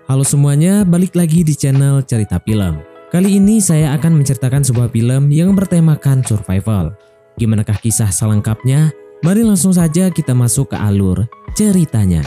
Halo semuanya, balik lagi di channel Cerita Film. Kali ini saya akan menceritakan sebuah film yang bertemakan survival. Gimanakah kisah selengkapnya? Mari langsung saja kita masuk ke alur ceritanya.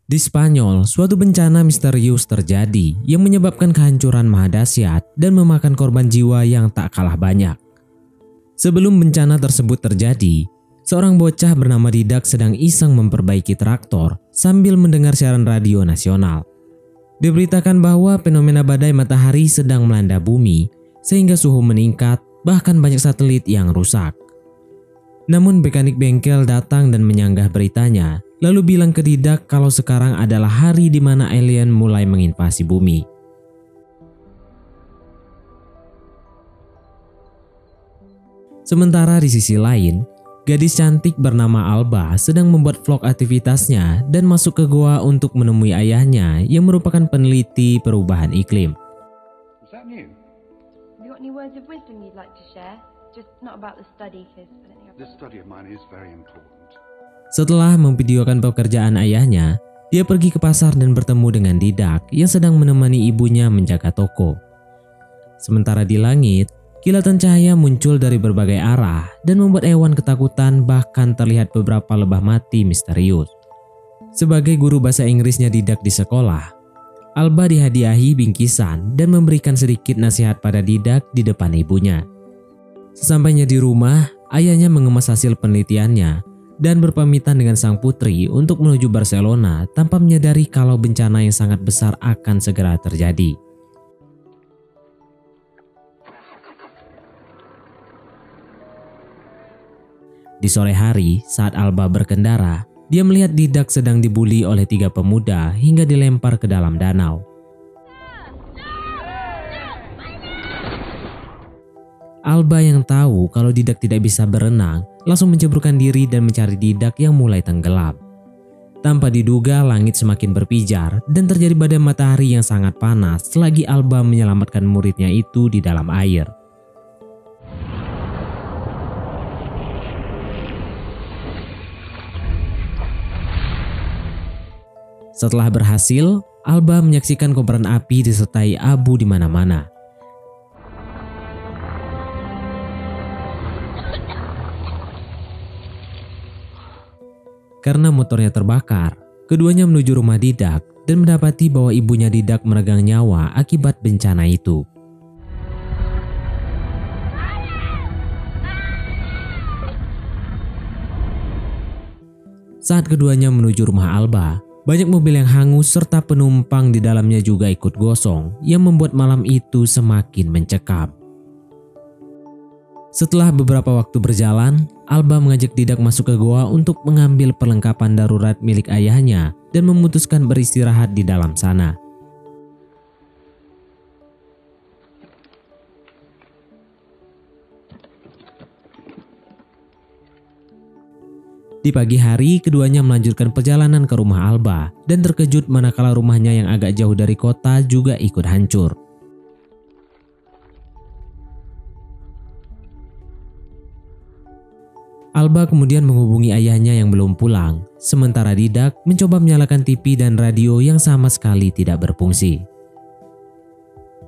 Di Spanyol, suatu bencana misterius terjadi yang menyebabkan kehancuran mahadahsyat dan memakan korban jiwa yang tak kalah banyak. Sebelum bencana tersebut terjadi, seorang bocah bernama Didak sedang iseng memperbaiki traktor sambil mendengar siaran radio nasional. Diberitakan bahwa fenomena badai matahari sedang melanda bumi sehingga suhu meningkat, bahkan banyak satelit yang rusak. Namun mekanik bengkel datang dan menyanggah beritanya, lalu bilang ke Didak kalau sekarang adalah hari di mana alien mulai menginvasi bumi. Sementara di sisi lain, gadis cantik bernama Alba sedang membuat vlog aktivitasnya dan masuk ke goa untuk menemui ayahnya yang merupakan peneliti perubahan iklim. Is that new? Have you got any words of wisdom you'd like to share? Just not about the study, because I don't think I've This got... study of mine is very important. Setelah memvideokan pekerjaan ayahnya, dia pergi ke pasar dan bertemu dengan Didak yang sedang menemani ibunya menjaga toko. Sementara di langit, kilatan cahaya muncul dari berbagai arah dan membuat Ewan ketakutan, bahkan terlihat beberapa lebah mati misterius. Sebagai guru bahasa Inggrisnya Didak di sekolah, Alba dihadiahi bingkisan dan memberikan sedikit nasihat pada Didak di depan ibunya. Sesampainya di rumah, ayahnya mengemas hasil penelitiannya dan berpamitan dengan sang putri untuk menuju Barcelona tanpa menyadari kalau bencana yang sangat besar akan segera terjadi. Di sore hari, saat Alba berkendara, dia melihat Didak sedang dibuli oleh 3 pemuda hingga dilempar ke dalam danau. Alba yang tahu kalau Didak tidak bisa berenang, langsung menceburkan diri dan mencari Didak yang mulai tenggelam. Tanpa diduga, langit semakin berpijar dan terjadi badai matahari yang sangat panas selagi Alba menyelamatkan muridnya itu di dalam air. Setelah berhasil, Alba menyaksikan kobaran api disertai abu di mana-mana. Karena motornya terbakar, keduanya menuju rumah Didak dan mendapati bahwa ibunya Didak meregang nyawa akibat bencana itu. Saat keduanya menuju rumah Alba, banyak mobil yang hangus serta penumpang di dalamnya juga ikut gosong yang membuat malam itu semakin mencekam. Setelah beberapa waktu berjalan, Alba mengajak Didak masuk ke goa untuk mengambil perlengkapan darurat milik ayahnya dan memutuskan beristirahat di dalam sana. Di pagi hari, keduanya melanjutkan perjalanan ke rumah Alba dan terkejut manakala rumahnya yang agak jauh dari kota juga ikut hancur. Alba kemudian menghubungi ayahnya yang belum pulang, sementara Didak mencoba menyalakan TV dan radio yang sama sekali tidak berfungsi.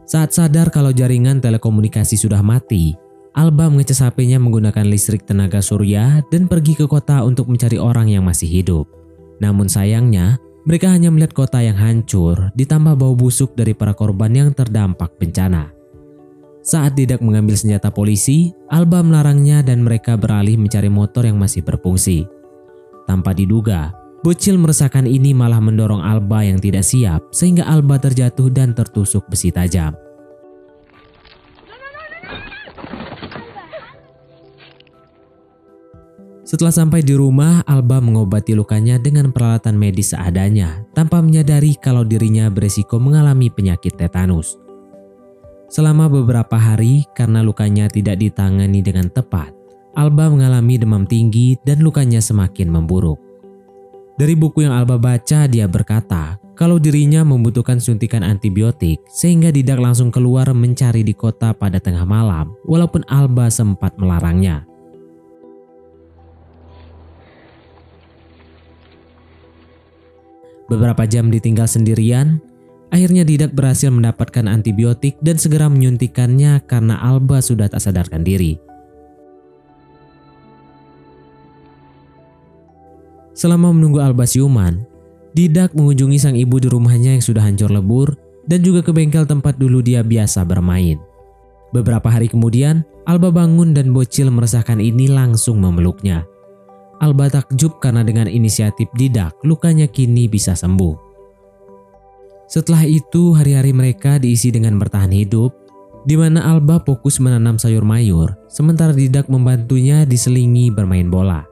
Saat sadar kalau jaringan telekomunikasi sudah mati, Alba mengecas HP-nya menggunakan listrik tenaga surya dan pergi ke kota untuk mencari orang yang masih hidup. Namun sayangnya, mereka hanya melihat kota yang hancur ditambah bau busuk dari para korban yang terdampak bencana. Saat Didak mengambil senjata polisi, Alba melarangnya dan mereka beralih mencari motor yang masih berfungsi. Tanpa diduga, bocil meresahkan ini malah mendorong Alba yang tidak siap sehingga Alba terjatuh dan tertusuk besi tajam. Setelah sampai di rumah, Alba mengobati lukanya dengan peralatan medis seadanya tanpa menyadari kalau dirinya beresiko mengalami penyakit tetanus. Selama beberapa hari, karena lukanya tidak ditangani dengan tepat, Alba mengalami demam tinggi dan lukanya semakin memburuk. Dari buku yang Alba baca, dia berkata kalau dirinya membutuhkan suntikan antibiotik sehingga Didak langsung keluar mencari di kota pada tengah malam walaupun Alba sempat melarangnya. Beberapa jam ditinggal sendirian, akhirnya Didak berhasil mendapatkan antibiotik dan segera menyuntikannya karena Alba sudah tak sadarkan diri. Selama menunggu Alba siuman, Didak mengunjungi sang ibu di rumahnya yang sudah hancur lebur dan juga ke bengkel tempat dulu dia biasa bermain. Beberapa hari kemudian, Alba bangun dan bocil meresahkan ini langsung memeluknya. Alba takjub karena dengan inisiatif Didak, lukanya kini bisa sembuh. Setelah itu, hari-hari mereka diisi dengan bertahan hidup, di mana Alba fokus menanam sayur mayur, sementara Didak membantunya diselingi bermain bola.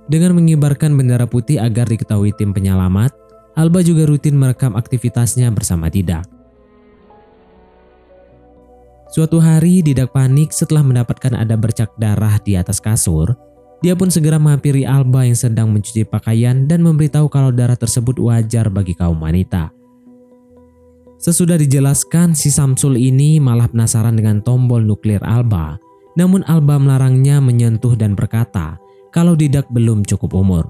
Dengan mengibarkan bendera putih agar diketahui tim penyelamat, Alba juga rutin merekam aktivitasnya bersama Didak. Suatu hari, Didak panik setelah mendapatkan ada bercak darah di atas kasur. Dia pun segera menghampiri Alba yang sedang mencuci pakaian dan memberitahu kalau darah tersebut wajar bagi kaum wanita. Sesudah dijelaskan, si Samsul ini malah penasaran dengan tombol nuklir Alba. Namun Alba melarangnya menyentuh dan berkata kalau Didak belum cukup umur.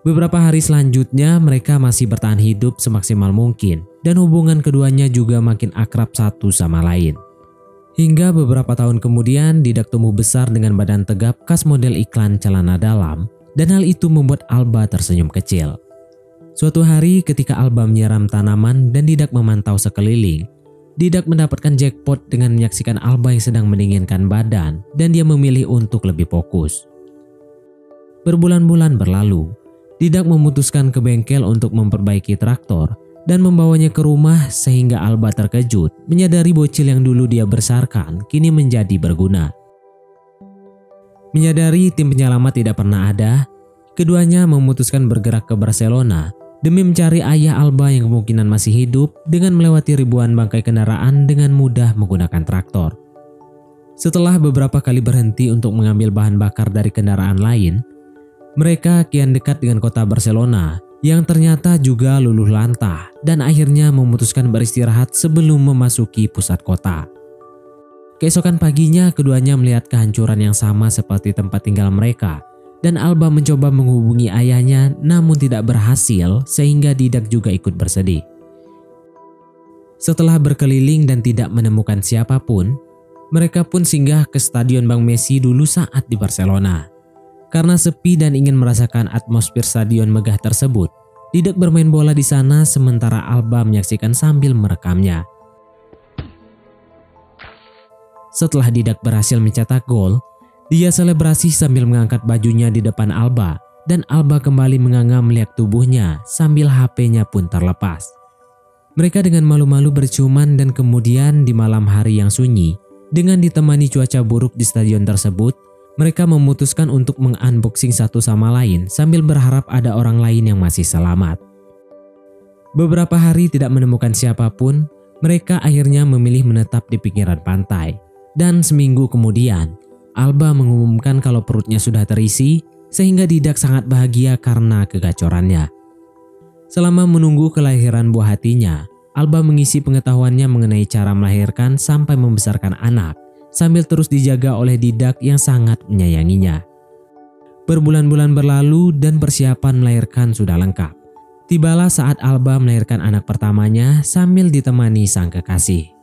Beberapa hari selanjutnya mereka masih bertahan hidup semaksimal mungkin dan hubungan keduanya juga makin akrab satu sama lain. Hingga beberapa tahun kemudian Didak tumbuh besar dengan badan tegap khas model iklan celana dalam dan hal itu membuat Alba tersenyum kecil. Suatu hari ketika Alba menyiram tanaman dan Didak memantau sekeliling, Didak mendapatkan jackpot dengan menyaksikan Alba yang sedang mendinginkan badan dan dia memilih untuk lebih fokus. Berbulan-bulan berlalu, Didak memutuskan ke bengkel untuk memperbaiki traktor dan membawanya ke rumah sehingga Alba terkejut menyadari bocil yang dulu dia besarkan kini menjadi berguna. Menyadari tim penyelamat tidak pernah ada, keduanya memutuskan bergerak ke Barcelona demi mencari ayah Alba yang kemungkinan masih hidup dengan melewati ribuan bangkai kendaraan dengan mudah menggunakan traktor. Setelah beberapa kali berhenti untuk mengambil bahan bakar dari kendaraan lain, mereka kian dekat dengan kota Barcelona yang ternyata juga luluh lantah dan akhirnya memutuskan beristirahat sebelum memasuki pusat kota. Keesokan paginya keduanya melihat kehancuran yang sama seperti tempat tinggal mereka dan Alba mencoba menghubungi ayahnya namun tidak berhasil sehingga Didak juga ikut bersedih. Setelah berkeliling dan tidak menemukan siapapun, mereka pun singgah ke Stadion Bang Messi dulu saat di Barcelona. Karena sepi dan ingin merasakan atmosfer stadion megah tersebut, Didak bermain bola di sana sementara Alba menyaksikan sambil merekamnya. Setelah Didak berhasil mencetak gol, dia selebrasi sambil mengangkat bajunya di depan Alba dan Alba kembali menganga melihat tubuhnya sambil HP-nya pun terlepas. Mereka dengan malu-malu berciuman dan kemudian di malam hari yang sunyi, dengan ditemani cuaca buruk di stadion tersebut, mereka memutuskan untuk mengunboxing satu sama lain sambil berharap ada orang lain yang masih selamat. Beberapa hari tidak menemukan siapapun, mereka akhirnya memilih menetap di pinggiran pantai. Dan seminggu kemudian, Alba mengumumkan kalau perutnya sudah terisi sehingga Didak sangat bahagia karena kegacorannya. Selama menunggu kelahiran buah hatinya, Alba mengisi pengetahuannya mengenai cara melahirkan sampai membesarkan anak, sambil terus dijaga oleh Didak yang sangat menyayanginya. Berbulan-bulan berlalu dan persiapan melahirkan sudah lengkap. Tibalah saat Alba melahirkan anak pertamanya sambil ditemani sang kekasih.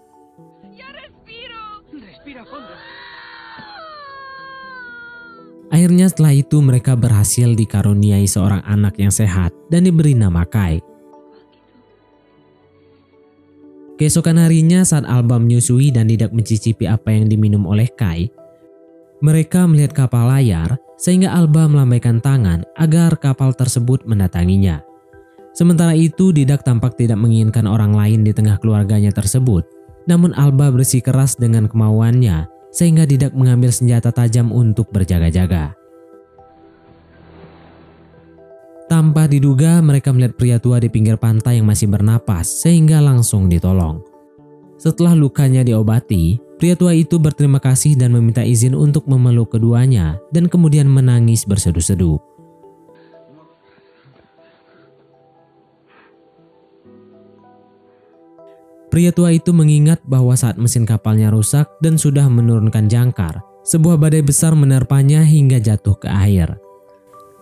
Akhirnya setelah itu mereka berhasil dikaruniai seorang anak yang sehat dan diberi nama Kai. Keesokan harinya saat Alba menyusui dan Didak mencicipi apa yang diminum oleh Kai, mereka melihat kapal layar sehingga Alba melambaikan tangan agar kapal tersebut mendatanginya. Sementara itu Didak tampak tidak menginginkan orang lain di tengah keluarganya tersebut, namun Alba bersikeras dengan kemauannya sehingga Didak mengambil senjata tajam untuk berjaga-jaga. Tanpa diduga mereka melihat pria tua di pinggir pantai yang masih bernapas sehingga langsung ditolong. Setelah lukanya diobati, pria tua itu berterima kasih dan meminta izin untuk memeluk keduanya dan kemudian menangis berseduh-seduh. pria tua itu mengingat bahwa saat mesin kapalnya rusak dan sudah menurunkan jangkar, sebuah badai besar menerpanya hingga jatuh ke air.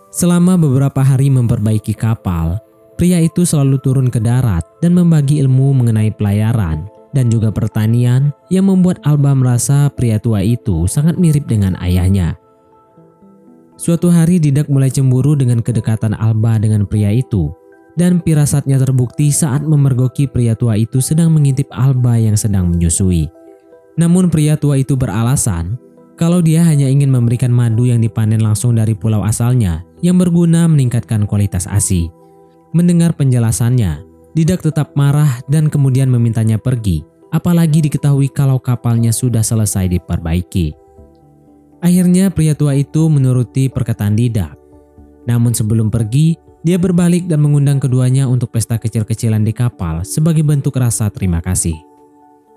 Selama beberapa hari memperbaiki kapal, pria itu selalu turun ke darat dan membagi ilmu mengenai pelayaran dan juga pertanian yang membuat Alba merasa pria tua itu sangat mirip dengan ayahnya. Suatu hari Didak mulai cemburu dengan kedekatan Alba dengan pria itu, dan firasatnya terbukti saat memergoki pria tua itu sedang mengintip Alba yang sedang menyusui. Namun pria tua itu beralasan kalau dia hanya ingin memberikan madu yang dipanen langsung dari pulau asalnya yang berguna meningkatkan kualitas ASI. Mendengar penjelasannya, Didak tetap marah dan kemudian memintanya pergi, apalagi diketahui kalau kapalnya sudah selesai diperbaiki. Akhirnya pria tua itu menuruti perkataan Didak. Namun sebelum pergi, dia berbalik dan mengundang keduanya untuk pesta kecil-kecilan di kapal sebagai bentuk rasa terima kasih.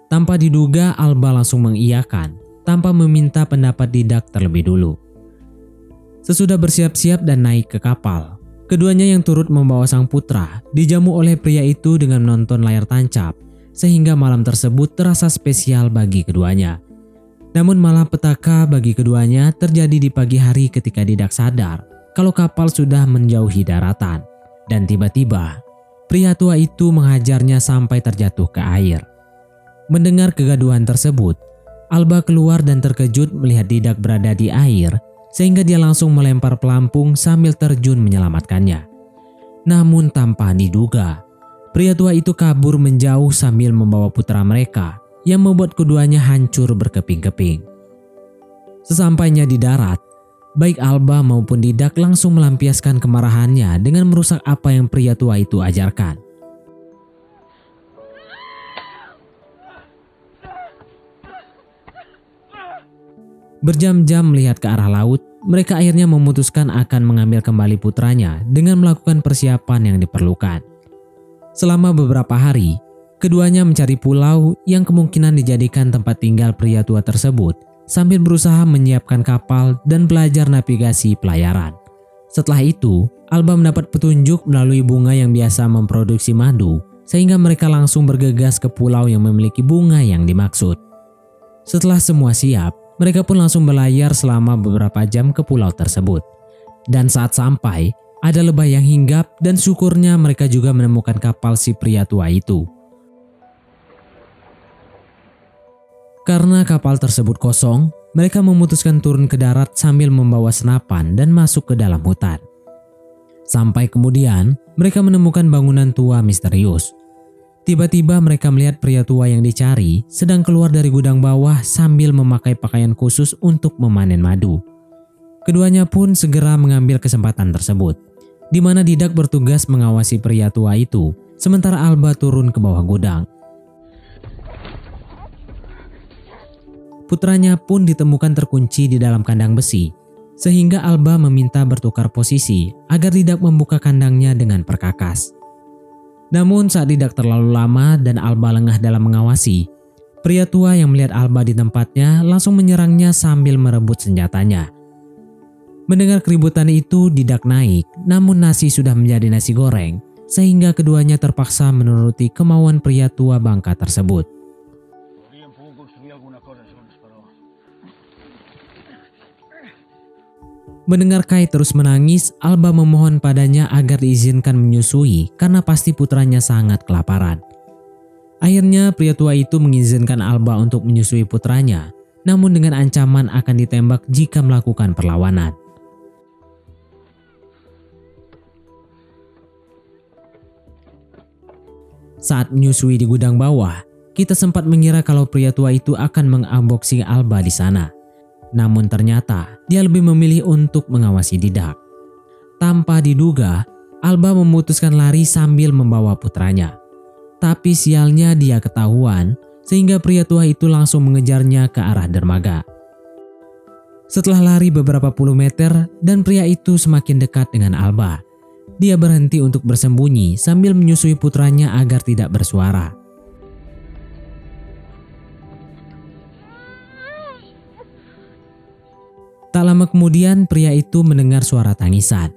Tanpa diduga, Alba langsung mengiyakan tanpa meminta pendapat Didak terlebih dulu. Sesudah bersiap-siap dan naik ke kapal, keduanya yang turut membawa sang putra dijamu oleh pria itu dengan menonton layar tancap, sehingga malam tersebut terasa spesial bagi keduanya. Namun malapetaka bagi keduanya terjadi di pagi hari ketika Didak sadar kalau kapal sudah menjauhi daratan, dan tiba-tiba pria tua itu menghajarnya sampai terjatuh ke air. Mendengar kegaduhan tersebut, Alba keluar dan terkejut melihat Didak berada di air, sehingga dia langsung melempar pelampung sambil terjun menyelamatkannya. Namun tanpa diduga, pria tua itu kabur menjauh sambil membawa putra mereka yang membuat keduanya hancur berkeping-keping. Sesampainya di darat, baik Alba maupun Didak langsung melampiaskan kemarahannya dengan merusak apa yang pria tua itu ajarkan. Berjam-jam melihat ke arah laut, mereka akhirnya memutuskan akan mengambil kembali putranya dengan melakukan persiapan yang diperlukan. Selama beberapa hari, keduanya mencari pulau yang kemungkinan dijadikan tempat tinggal pria tua tersebut, sambil berusaha menyiapkan kapal dan belajar navigasi pelayaran. Setelah itu, Alba mendapat petunjuk melalui bunga yang biasa memproduksi madu, sehingga mereka langsung bergegas ke pulau yang memiliki bunga yang dimaksud. Setelah semua siap, mereka pun langsung berlayar selama beberapa jam ke pulau tersebut. Dan saat sampai, ada lebah yang hinggap dan syukurnya mereka juga menemukan kapal si pria tua itu. Karena kapal tersebut kosong, mereka memutuskan turun ke darat sambil membawa senapan dan masuk ke dalam hutan. Sampai kemudian, mereka menemukan bangunan tua misterius. Tiba-tiba mereka melihat pria tua yang dicari sedang keluar dari gudang bawah sambil memakai pakaian khusus untuk memanen madu. Keduanya pun segera mengambil kesempatan tersebut, di mana Didak bertugas mengawasi pria tua itu, sementara Alba turun ke bawah gudang. Putranya pun ditemukan terkunci di dalam kandang besi, sehingga Alba meminta bertukar posisi agar Didak membuka kandangnya dengan perkakas. Namun saat Didak terlalu lama dan Alba lengah dalam mengawasi, pria tua yang melihat Alba di tempatnya langsung menyerangnya sambil merebut senjatanya. Mendengar keributan itu, Didak naik, namun nasi sudah menjadi nasi goreng, sehingga keduanya terpaksa menuruti kemauan pria tua bangka tersebut. Mendengar Kai terus menangis, Alba memohon padanya agar diizinkan menyusui karena pasti putranya sangat kelaparan. Akhirnya pria tua itu mengizinkan Alba untuk menyusui putranya, namun dengan ancaman akan ditembak jika melakukan perlawanan. Saat menyusui di gudang bawah, kita sempat mengira kalau pria tua itu akan mengunboxing Alba di sana. Namun ternyata dia lebih memilih untuk mengawasi Didak. Tanpa diduga, Alba memutuskan lari sambil membawa putranya. Tapi sialnya dia ketahuan, sehingga pria tua itu langsung mengejarnya ke arah dermaga. Setelah lari beberapa puluh meter dan pria itu semakin dekat dengan Alba, dia berhenti untuk bersembunyi sambil menyusui putranya agar tidak bersuara. Tak lama kemudian pria itu mendengar suara tangisan,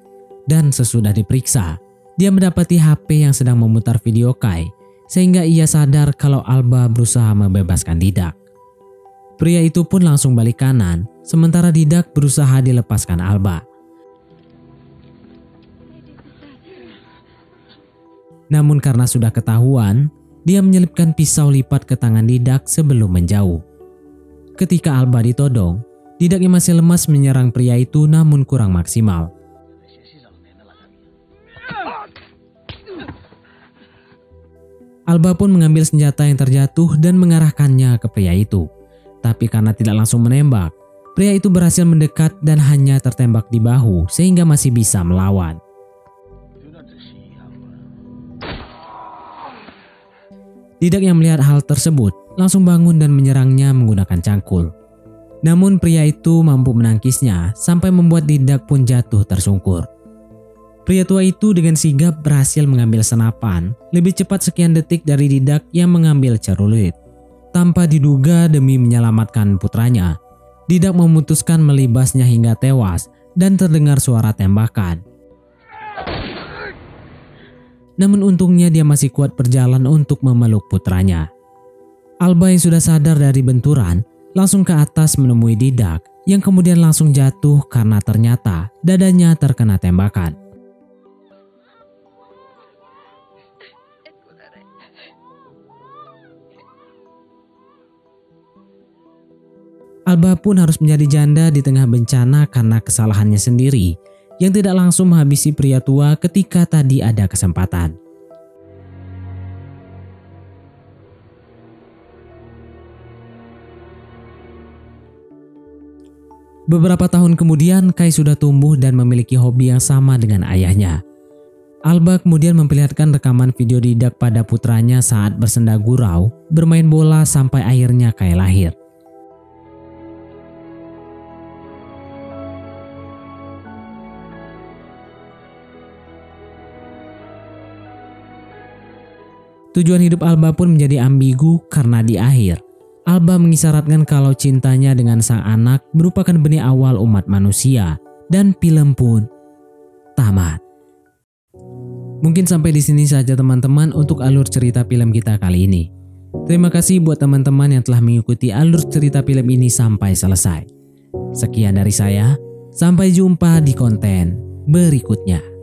dan sesudah diperiksa, dia mendapati HP yang sedang memutar video Kai sehingga ia sadar kalau Alba berusaha membebaskan Didak. Pria itu pun langsung balik kanan, sementara Didak berusaha dilepaskan Alba. Namun karena sudah ketahuan, dia menyelipkan pisau lipat ke tangan Didak sebelum menjauh. Ketika Alba ditodong, Didak yang masih lemas menyerang pria itu namun kurang maksimal. Alba pun mengambil senjata yang terjatuh dan mengarahkannya ke pria itu. Tapi karena tidak langsung menembak, pria itu berhasil mendekat dan hanya tertembak di bahu sehingga masih bisa melawan. Didak yang melihat hal tersebut langsung bangun dan menyerangnya menggunakan cangkul. Namun pria itu mampu menangkisnya sampai membuat Didak pun jatuh tersungkur. Pria tua itu dengan sigap berhasil mengambil senapan lebih cepat sekian detik dari Didak yang mengambil celurit. Tanpa diduga demi menyelamatkan putranya, Didak memutuskan melibasnya hingga tewas dan terdengar suara tembakan. Namun untungnya dia masih kuat berjalan untuk memeluk putranya. Alba yang sudah sadar dari benturan langsung ke atas menemui Didak yang kemudian langsung jatuh karena ternyata dadanya terkena tembakan. Alba pun harus menjadi janda di tengah bencana karena kesalahannya sendiri yang tidak langsung menghabisi pria tua ketika tadi ada kesempatan. Beberapa tahun kemudian, Kai sudah tumbuh dan memiliki hobi yang sama dengan ayahnya. Alba kemudian memperlihatkan rekaman video Didak pada putranya saat bersenda gurau, bermain bola sampai akhirnya Kai lahir. Tujuan hidup Alba pun menjadi ambigu karena di akhir, Alba mengisyaratkan kalau cintanya dengan sang anak merupakan benih awal umat manusia dan film pun tamat. Mungkin sampai di sini saja teman-teman untuk alur cerita film kita kali ini. Terima kasih buat teman-teman yang telah mengikuti alur cerita film ini sampai selesai. Sekian dari saya, sampai jumpa di konten berikutnya.